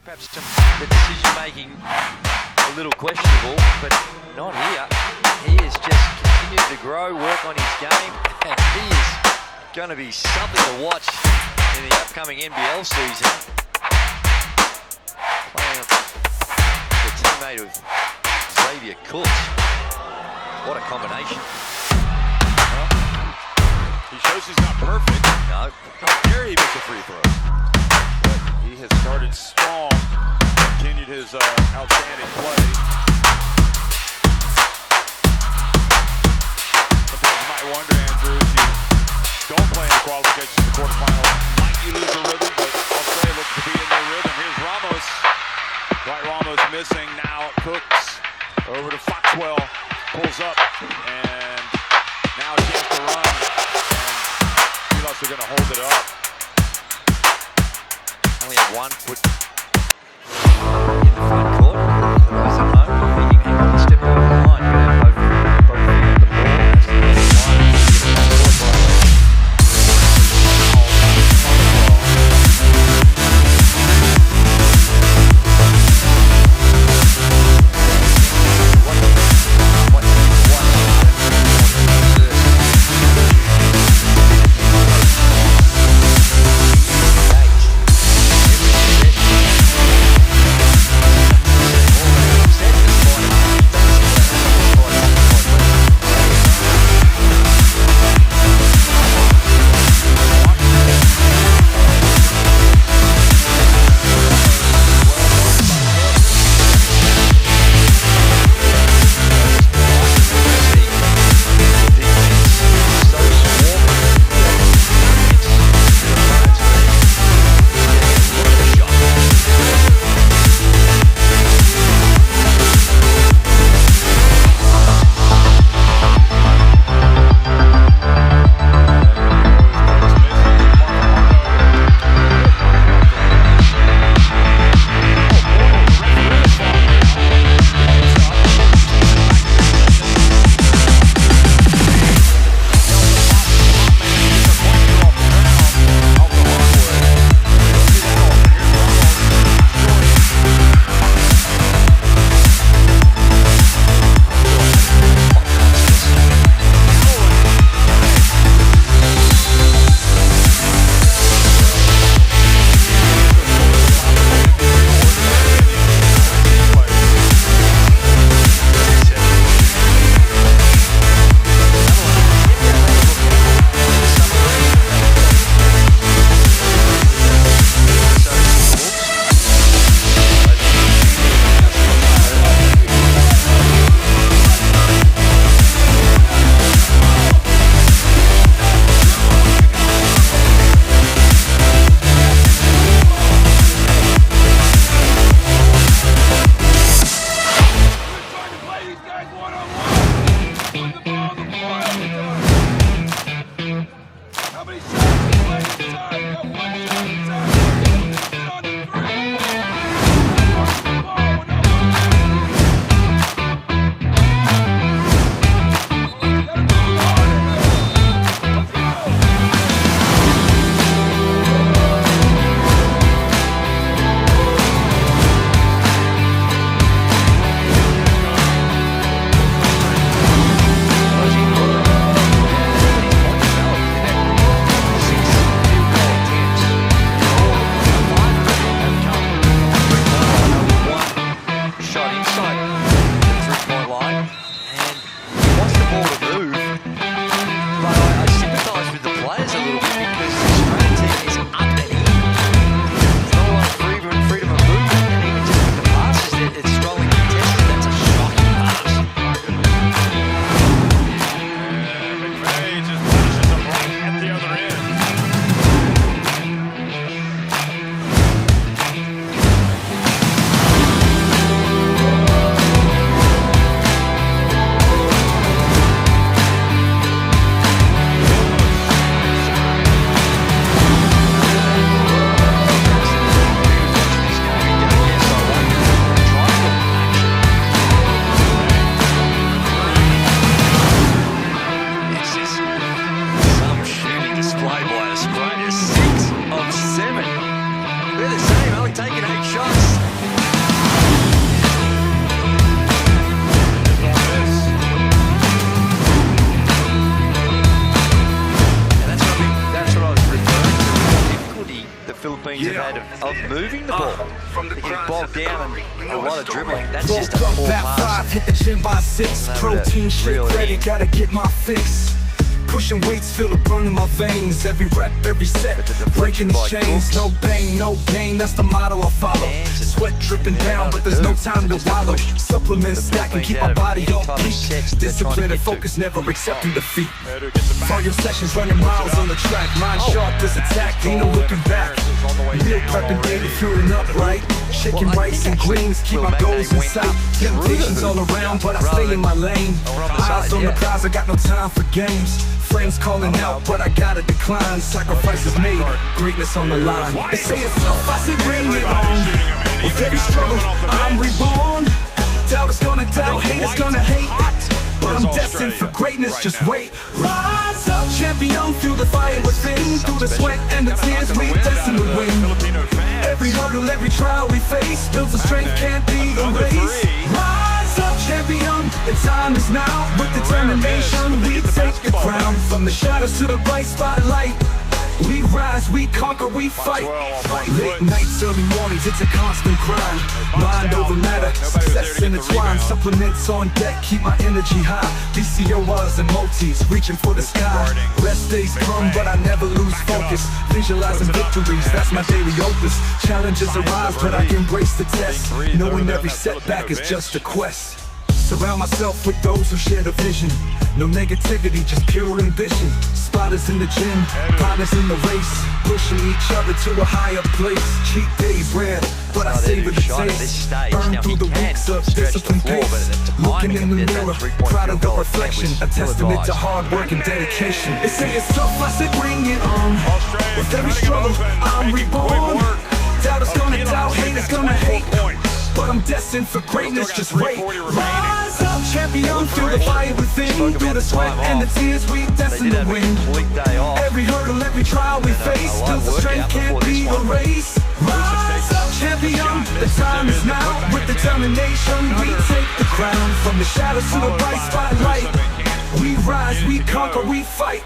Perhaps the decision making a little questionable, but not here. He has just continued to grow, work on his game, and he is going to be something to watch in the upcoming NBL season. Playing the teammate of Xavier Cook. What a combination. Well, he shows he's not perfect. No. How dare he miss a free throw? But he has started strong, continued his outstanding play. Sometimes you might wonder, Andrew, if you don't play in the qualifications of the quarterfinals, might you lose a rhythm? But Australia looks to be in their rhythm. Here's Ramos. Dwight Ramos missing now. Cooks over to Foxwell. Pulls up, and now a chance to run. And Pilipinas are going to hold it up. Only have 1 foot in the front court. Those at home thinking, hang on, step over the line. You're going to have both feet on the ball. That's the next line. Queens have had of moving the ball. They're getting bogged down and a lot of dribbling. That's just a poor pass. Hit the gym by 6. Protein shake ready, gotta get my fix. Pushing weights, feel it burning my veins. Every rep, every set, breaking the chains. No pain, no gain, that's the motto I follow. Sweat dripping down, but there's no time to wallow. Supplements stacking, keep my body on peak. Discipline and focus, never accepting defeat. Cardio sessions, running miles on the track. Mind sharp as attack, ain't no looking back. Meal prepping daily, fueling up right. Shaking rice and greens, keep my goals in sight. Temptations all around, but I stay in my lane. Eyes on the prize, I got no time for games. Friends calling out, but I gotta decline. Sacrifices made, greatness on the line. They say it's tough, I say bring it on. With every struggle, I'm reborn. Doubt is gonna doubt, hate is gonna hate. But I'm destined for greatness, just wait. Rise up, champion, through the fire within. Through the sweat and the tears, we destined to win. Every hurdle, every trial we face builds a strength can't be erased. Rise up, champion, the time is now. With determination, we take the crown. From the shadows to the bright spotlight, we rise, we conquer, we fight. Late nights, early mornings, it's a constant grind. Mind over matter, success intertwined. Supplements on deck, keep my energy high. DCORs and multis, reaching for the sky. Rest days come, but I never lose focus. Visualizing victories, that's my daily opus. Challenges arise, but I embrace the test. Knowing every setback is just a quest. Surround myself with those who share the vision. No negativity, just pure ambition. Spotters in the gym, partners in the race, pushing each other to a higher place. Cheat days rare, but I savor the taste. Burn through the weeks of discipline pace. Looking in the mirror, proud of the reflection. A testament to hard work and dedication. They say it's tough, I say bring it on. With every struggle, I'm reborn. Doubt is gonna doubt, hate is gonna hate. But I'm destined for greatness, just wait. Rise up, champion, through the fire within. Through the sweat and the tears, we destined to win. Every hurdle, every trial we face builds a strength can't be erased. Rise up, champion, the time is now. With determination, we take the crown. From the shadows to the bright spotlight, we rise, we conquer, we fight.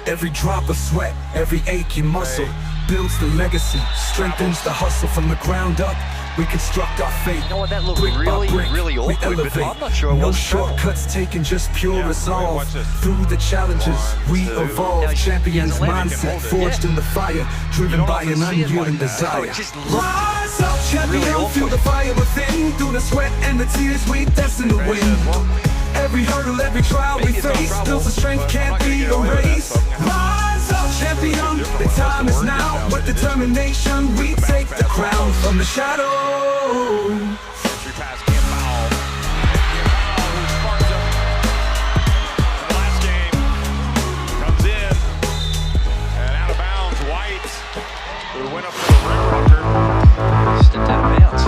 Every drop of sweat, every aching muscle builds the legacy, strengthens the hustle from the ground up. We construct our fate. You know what, that looked brick by really, brick, really we awkward, but elevate. I'm not sure it No was shortcuts taken, just pure resolve. Through the challenges, we evolve. Champions mindset, forged in the fire, driven by an unyielding desire. Rise up, champion, through the fire within. Through the sweat and the tears, we destined to win. Every hurdle, every trial we face builds a strength can't be erased. Rise up, champion, the time is now. With determination, we take the crown. From the shadow. Stepped out of bounds.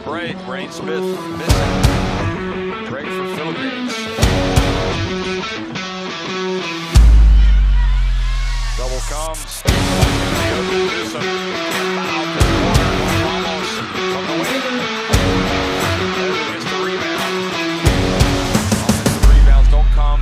break. Brain Smith missing. Break for Philippines. Double comes. Newsom. Foul to the corner. Ramos from the wing. Over gets the rebound. Offensive rebounds don't come.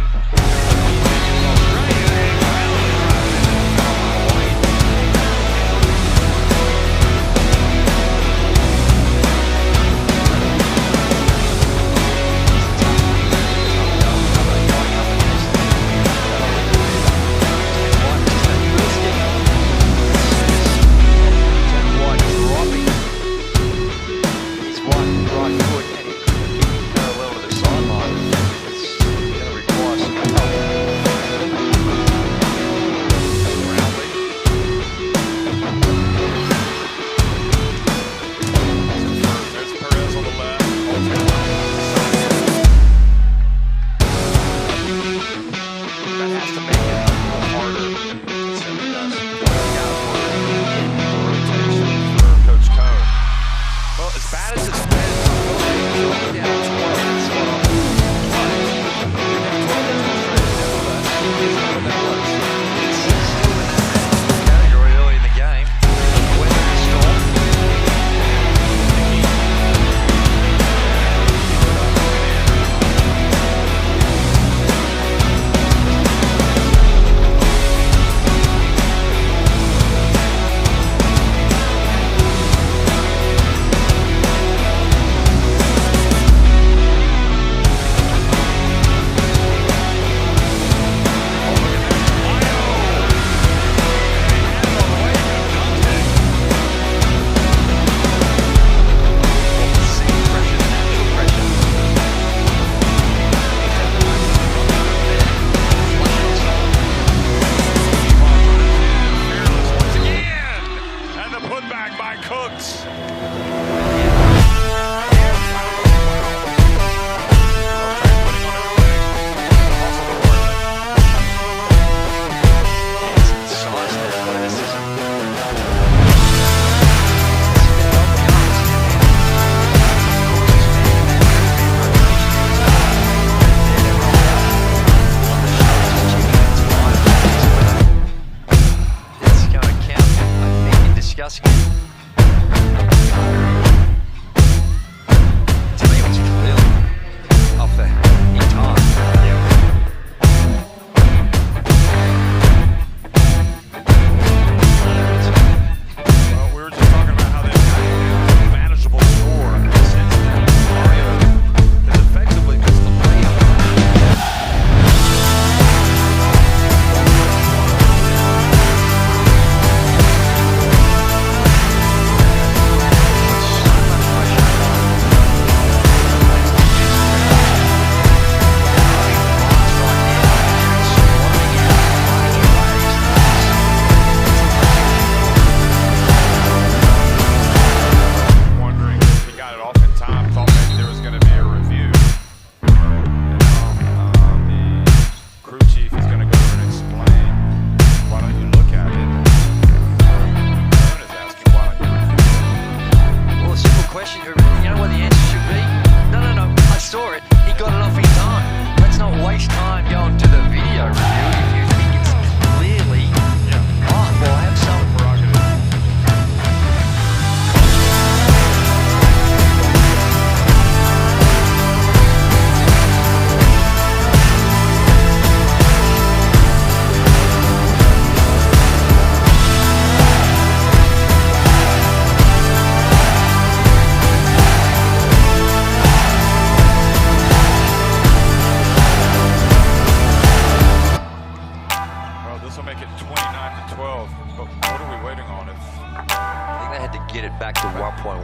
get it back to 1.1. 1.1.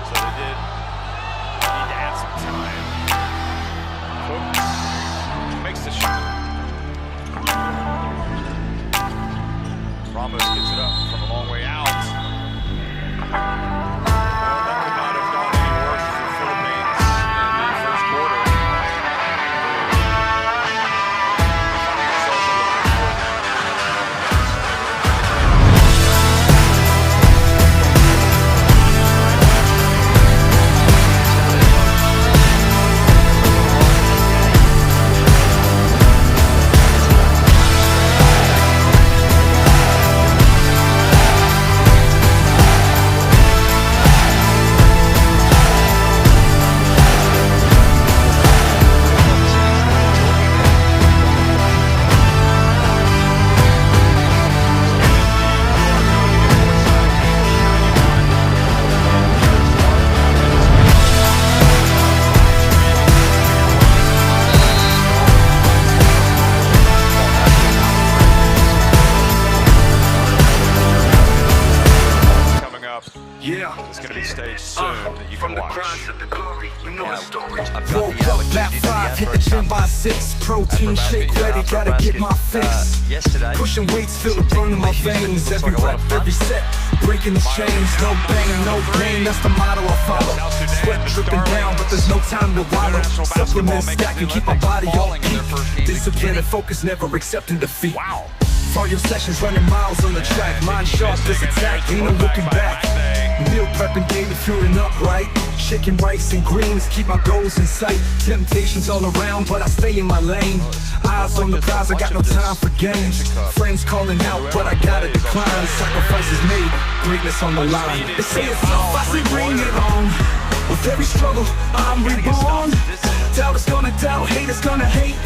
So they did need to add some time. Cooks makes the shot. Ramos gets it up from a long way out. That could not have gone any worse for the Philippines in the first quarter. Yeah. It's going to be staged soon that you can watch. Woke up at 5, hit the gym by 6. Protein shake ready, gotta get my fix. Yesterday, Pushing weights, feel it burn in my veins. Every rep, every set, breaking the chains. No pain, no gain, that's the motto I follow. Sweat dripping down, but there's no time to wallow. Supplements stacking, keep my body on peak. Discipline and focus, never accepting defeat. Wow. Cardio sessions, running miles on the track. Mind sharp, this attack, ain't no looking back. Meal prepping, daily fueling up right. Chicken, rice, and greens, keep my goals in sight. Temptations all around, but I stay in my lane. Eyes on the prize, I got no time for games. Friends calling out, but I gotta decline. Sacrifices made, greatness on the line. They say it's tough, I say bring it on. With every struggle, I'm reborn. Doubt is gonna doubt, hate is gonna hate.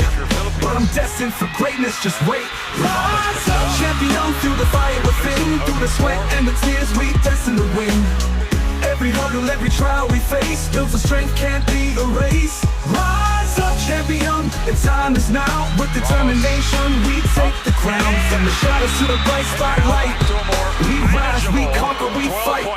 But I'm destined for greatness, just wait. Rise up, champion, through the fire within. Through the sweat and the tears, we destined to win. Every hurdle, every trial we face builds a strength can't be erased. Rise up, champion, the time is now. With determination, we take the crown. From the shadows to the bright spotlight, we rise, we conquer, we fight.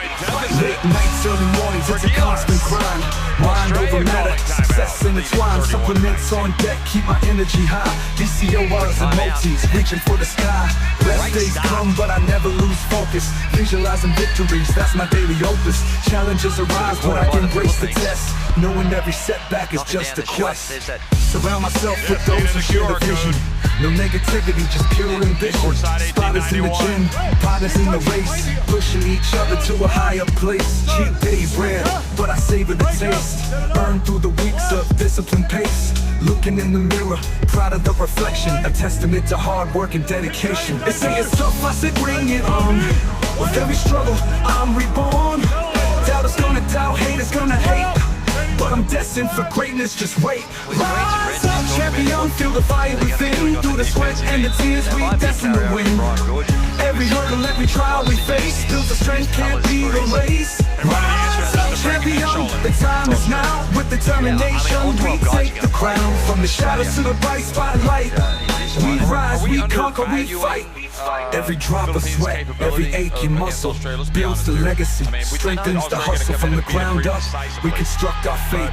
Late nights, early mornings, it's a constant grind. Mind over matter, success intertwined. Supplements on deck, keep my energy high. DCORs and multis, reaching for the sky. Rest days come, but I never lose focus. Visualizing victories, that's my daily opus. Challenges arise, but I embrace the test. Knowing every setback is just a quest. Surround myself with those who share the vision. No negativity, just pure ambition. Spotters in the gym, partners in the race, pushing each other to a higher place. Cheat days rare, but I savor the taste. Earned through the weeks of disciplined pace. Looking in the mirror, proud of the reflection. A testament to hard work and dedication. They say it's tough, I say bring it on. With every struggle, I'm reborn. Doubt is gonna doubt, hate is gonna hate. But I'm destined for greatness, just wait. Rise up, champion, feel the fire within. Through the sweat and the tears, we destined to win. Every hurdle, every trial we face builds a strength can't be erased. Rise up, champion, the time is now. With determination, we take the crown. From the shadows to the bright spotlight, we rise, we conquer, we fight. Every drop of sweat, every aching muscle builds the legacy, strengthens the hustle from the ground up. We construct our fate,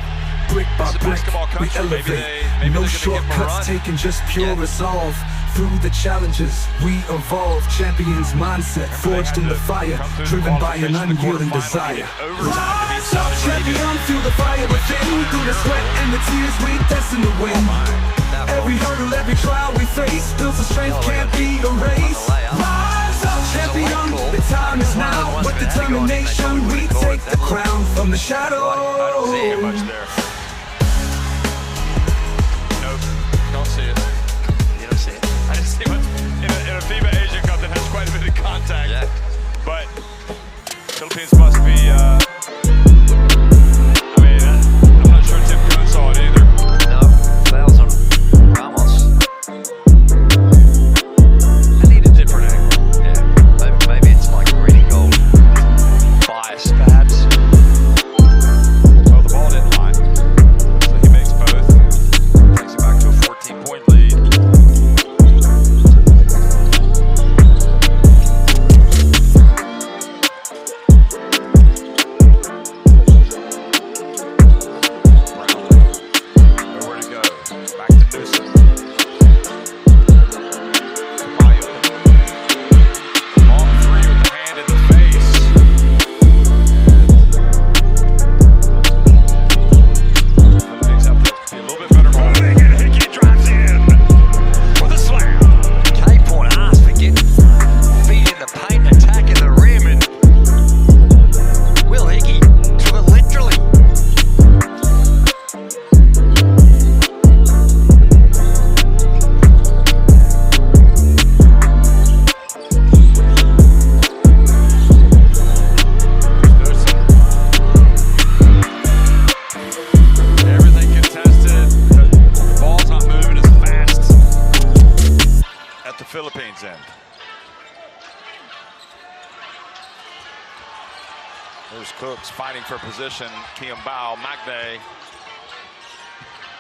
brick by brick, we elevate. No shortcuts taken, just pure resolve. Through the challenges, we evolve. Champions mindset, forged in the fire, driven by an unyielding desire. Rise up, champion, feel the fire within. Through the sweat and the tears, we destined to win. Every hurdle, every trial we face builds a strength can't be erased. Rise up, champion, the time is now. With determination, we take the crown from the shadows. I don't see it much there. Nope, don't see it. you don't see it. I just see much in a FIBA Asian Cup that has quite a bit of contact. Yeah. But Philippines must be. I mean, I'm not sure Tim Cohn saw it either. No, fouls on Ramos. I need a different angle. Yeah, maybe it's my green and gold bias, perhaps. Well, the ball didn't lie, so he makes both. Takes it back to a 14-point lead. Nowhere to go. Back to Newsom. Long three with the hand in the face. Philippines have to be a little bit better ball. Hickey drives in with a slam. K-Point asked for getting feet in the paint, attacking the rim, and Will Hickey took it literally. Everything contested. The ball's not moving as fast at the Philippines end. There's Cooks fighting for position. Kiambao, Magne.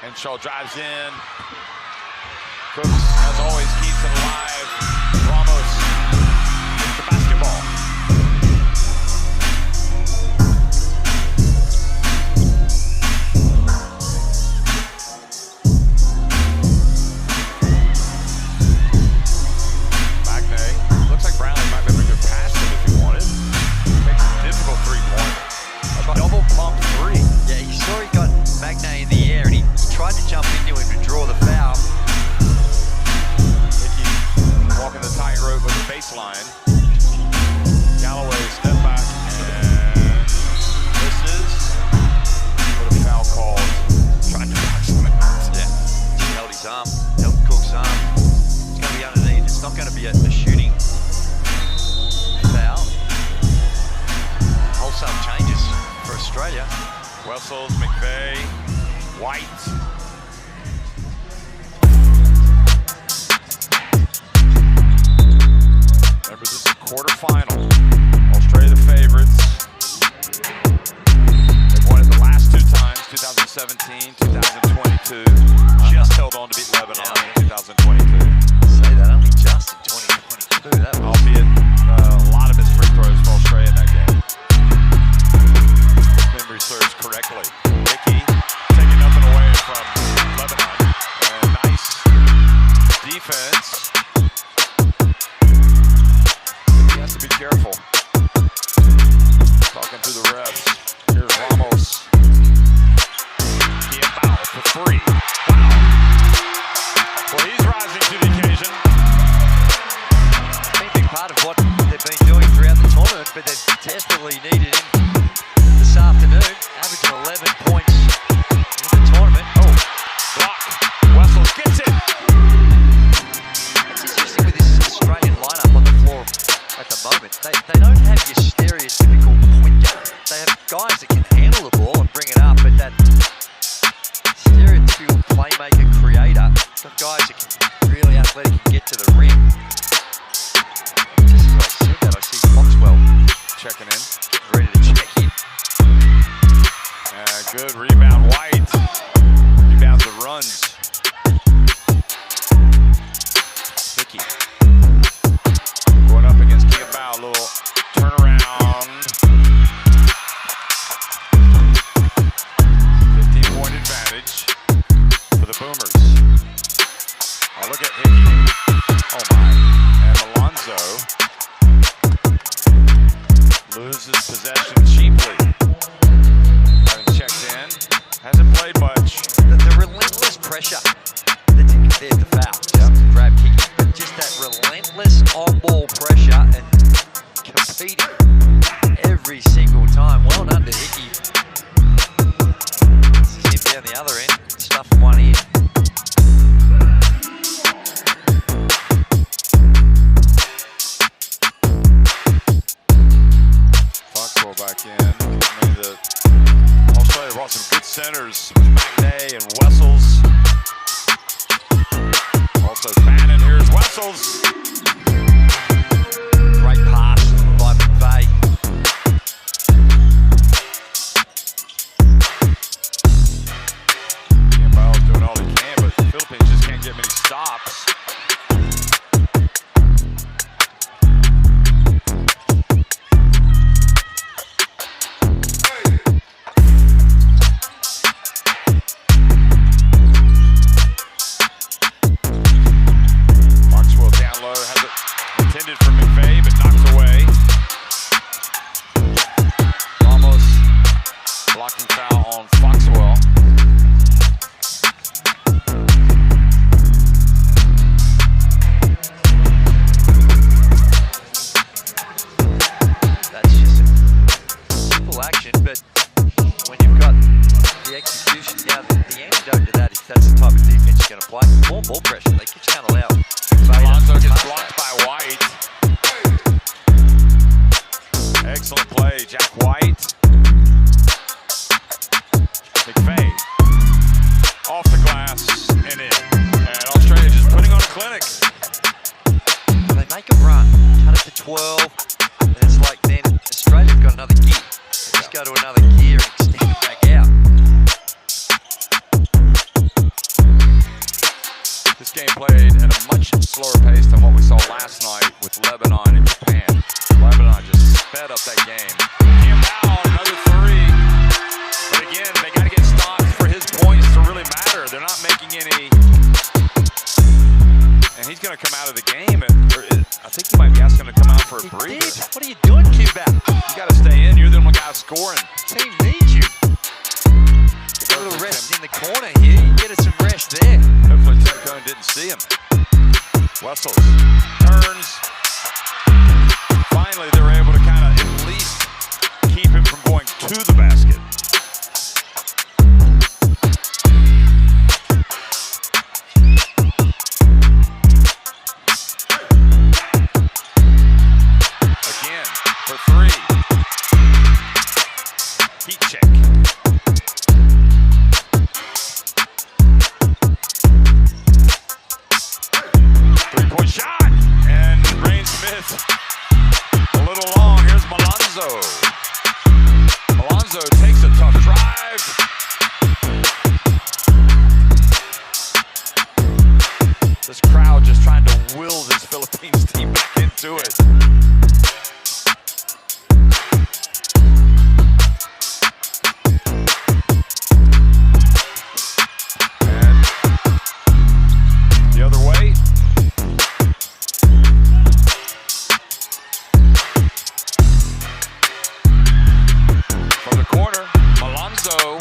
Henshaw drives in. Cooks, as always, keeps it alive. Ramos, the basketball. Australia. Wessels, McVeigh, White. Remember, this is a quarterfinal. Australia the favorites. They've won it the last 2 times, 2017, 2022. Just held on to beat Lebanon in 2022. Say that, only just in 2022. That was... Albeit a lot of missed free throws for Australia in that game. If memory serves correctly. Hickey taking nothing away from Lebanon. And nice defense. He has to be careful. Talking to the refs. Here's Ramos. Kiambao for 3. Wow. Well, he's rising to the occasion. Been a big part of what they've been doing throughout the tournament, but they've desperately needed him this afternoon. Averaging 11 points in the tournament. Oh, Block. Wessels gets it. it's interesting with this Australian lineup on the floor at the moment. They don't have your stereotypical point guard. They have guys that can handle the ball and bring it up, but that stereotypical playmaker creator, got guys that can really athletic and get to the rim. Just as I said that, I see Foxwell Checking in. getting ready to check in. Good rebound, White. Rebounds the runs. Hickey. Going up against Kiambao, a little turnaround. 15-point advantage for the Boomers. Oh, look at Hickey. Oh my. And Alonzo loses possession cheaply. Having checked in. Hasn't played much. The relentless pressure that's compared to foul. Just grab Hickey, but just that relentless on-ball pressure and competing every single time. Well done to Hickey. This is him down the other end, stuffing one in. Foxwell back in. I mean, Australia brought some good centers. McNay and Wessels. Also Bannon. Here's Wessels. Great pass by McVeigh. Kiambao's doing all he can, but the Philippines just can't get many stops. Foxwell down low, has it intended for McVeigh, but knocked away. Ramos blocking foul on Foxwell. That's just a simple action, but when you've got the execution down, the antidote to that is that's the type of defense you're going to play. More ball pressure, they just can't allow. Alonzo gets blocked by White. Excellent play, Jack White. McVeigh off the glass and in. And Australia just putting on a clinic. They make a run, cut it to 12, and it's like then Australia's got another gear. They just go to another gear and extend it back out. This game played at a much slower pace than what we saw last night with Lebanon and Japan. Lebanon just sped up that game. Kiambao, another 3. But again, they got to get stops for his points to really matter. They're not making any. And he's going to come out of the game. I think he might be asking him to come out for a breather. What are you doing, Kiambao? You got to stay in. You're the only guy scoring. Team needs you. Get a little rest in the corner here. You get us some rest there. Hopefully Ted Cohn didn't see him. Wessels turns. Finally, they're able to kind of at least keep him from going to the basket. Again, for 3. Heat check. Malonzo takes a tough drive. This crowd just trying to will this Philippines team back into it. And the other way. From the corner, Malonzo.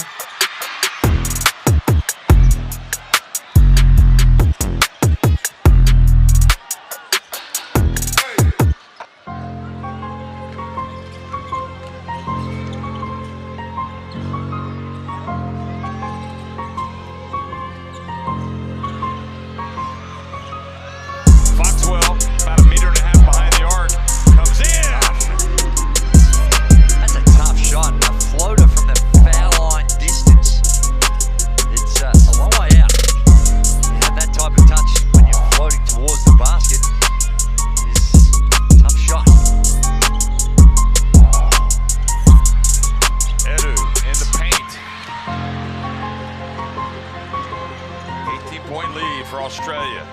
Foxwell, about 1.5 meters behind the arc, comes in. That's a tough shot. A floater from the foul line distance. It's a long way out. You have that type of touch when you're floating towards the basket. It's a tough shot. Edu in the paint. 18-point lead for Australia.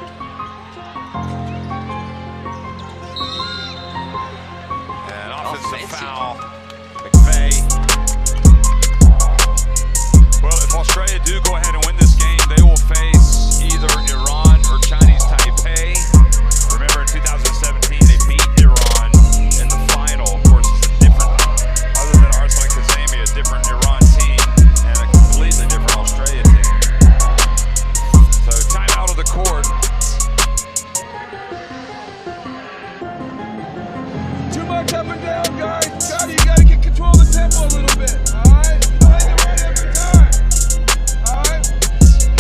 And offensive foul. McVay. Well, if Australia do go ahead and win this game, they will face either Iran or Chinese Taipei. Remember, in 2017, they beat Iran in the final. Of course, it's a different, other than Arslan Kazemi, a different Iran team and a completely different Australia team. So, timeout of the court. Too much up and down, guys. Scotty, you gotta get control of the tempo a little bit. Alright? Play it right every time. Alright?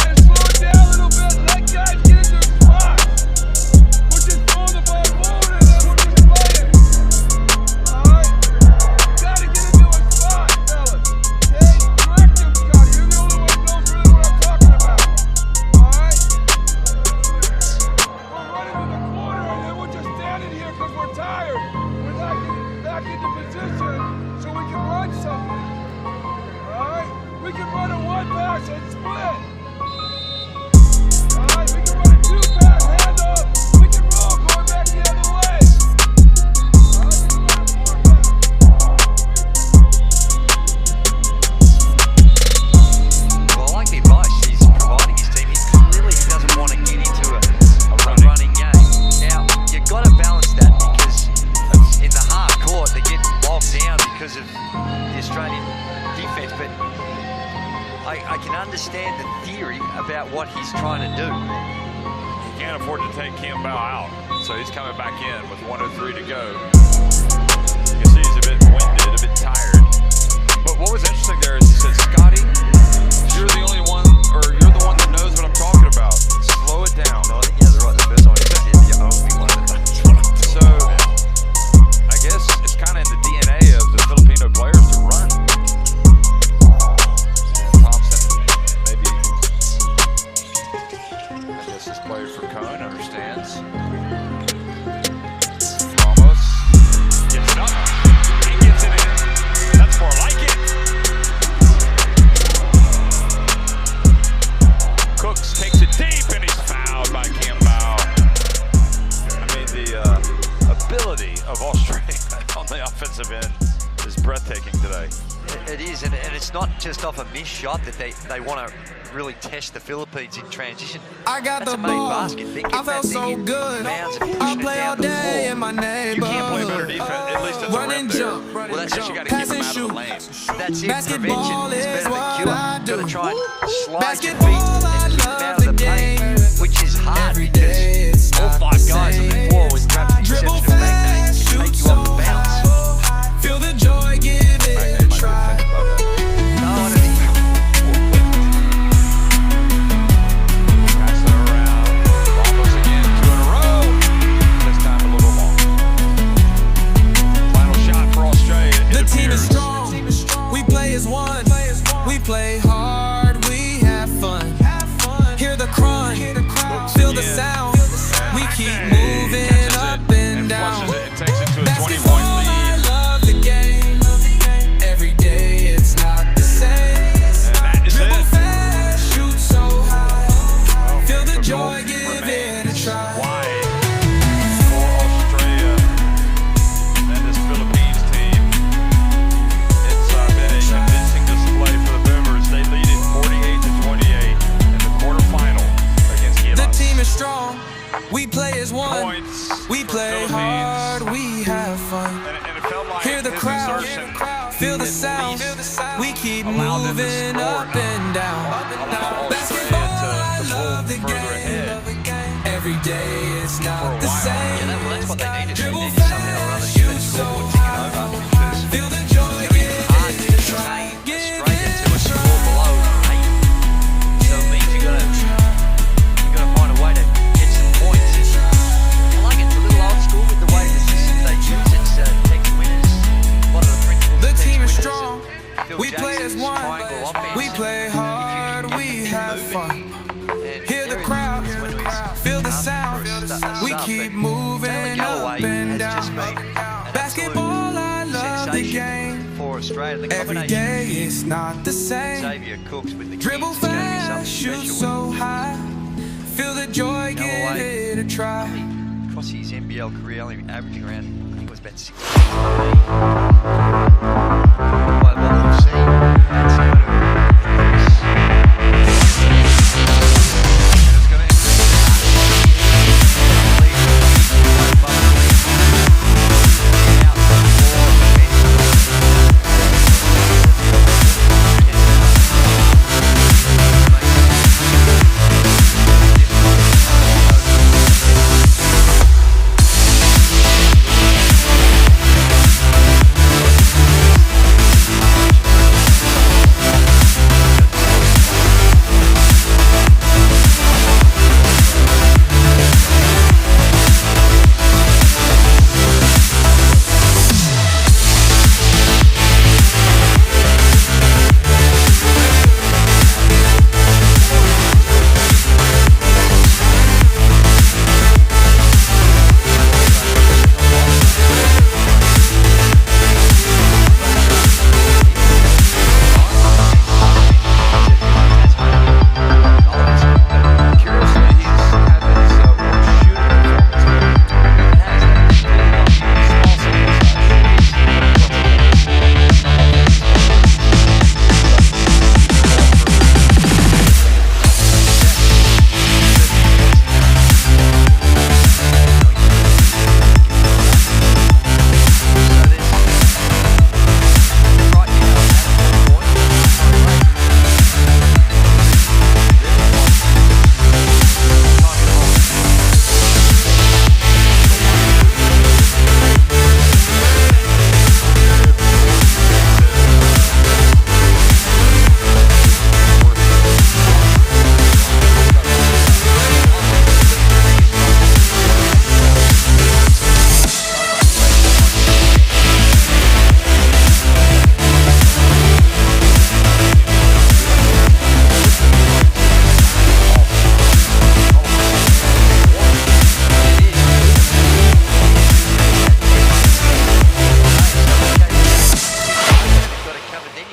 And slow it down a little bit. Let guys get into the spot. We're just throwing the ball forward and then we're just playing. Alright? Gotta get into a spot, fellas. Okay? Direct them, Scotty. You're the only one who knows really what I'm talking about. Alright? We're running to the corner and then we're just standing here because we're tired. We're not getting back into position so we can run something. Alright? We can run a one pass and split. Alright? We can run a two pass hand up. We can roll going back the other way. Alright? We can run a four pass. Well, I like the advice he's providing his team. He clearly doesn't want to get into a running game. Now, you've got to balance that because in the half court they get bogged down because of the Australian defense. But I can understand the theory about what he's trying to do. He can't afford to take Campbell out, so he's coming back in with 1:03 to go. You can see he's a bit winded, a bit tired. But what was interesting there is he said, Scotty, you're the only one, or you're the one that knows what I'm talking about. Slow it down. No, I think he has it right the first time. He said you're the only one that knows what I'm talking So, I guess it's kind of in the DNA of the Filipino players to run. And Thompson, maybe, I guess this player for Cone understands. Ramos gets it up. He gets it in. That's more like it. Cooks takes it deep and he's fouled by Campbell. I mean, the ability of Australia on the offensive end is breathtaking today. It is, and it's not just off a missed shot that they want to really test the Philippines in transition. I got That's the a made ball. basket. They're I getting felt that thing so in good. bounds and I pushing it play all down the day floor. in my You can't play better neighborhood. defense, at least at the Run rim and there. jump, Well, that's You just got to pass keep them and out shoot. of the lane. That's it. Basketball Prevention is is better than what cure. I Got to do. try and slide your Basketball, feet and I keep them love out of the the paint, game. which is hard Every because day it's all not five the guys on the same. floor, with perhaps the Dribble exception of Magnate, fast, can shoot take you so off the bounce. high. Feel the joy, give it Magnate a might be try. offended by that. No, I don't think Passing around. Ramos again, 2 in a row. This time a little long. Final shot for Australia. The It team is appears. strong. We play as one. We play hard. We have fun. Hear the crunch. Feel the sound. We keep moving up and down. Feel the sound, we keep Allow them to moving score up and down. Allow Basketball, I Australia to love the move further ahead. game. Every day it's For a not the while. same. Yeah, that's what they needed. They Dribble needed somehow or other to get that fast, scoreboard shoot ticking so over because feel the joy, it's going to be hard to give it a try. contain Give Australia it to a a score try. below 8. So it means you got to find a way to get some points. And I like it. It's a little old school with the way the systems they use. It's Tex winners. A lot of the principles The of Tex team is winners. strong. Phil We play as Jackson's one. triangle offense. We play hard. We have fun. Hear the crowd. Feel the sound. We keep moving up and down. Basketball, I love the game. For Australia, the Every combination day it's not the same. Xavier Cooks with the Dribble Kings is going to be fast, something shoot special. so high. Feel the joy, give way. it a try. Across his NBL career, only averaging around, I think it was about 6. By what we've seen, that's going to increase. And it's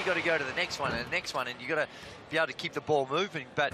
going to go to the next one and the next one, and you got to be able to keep the ball moving. But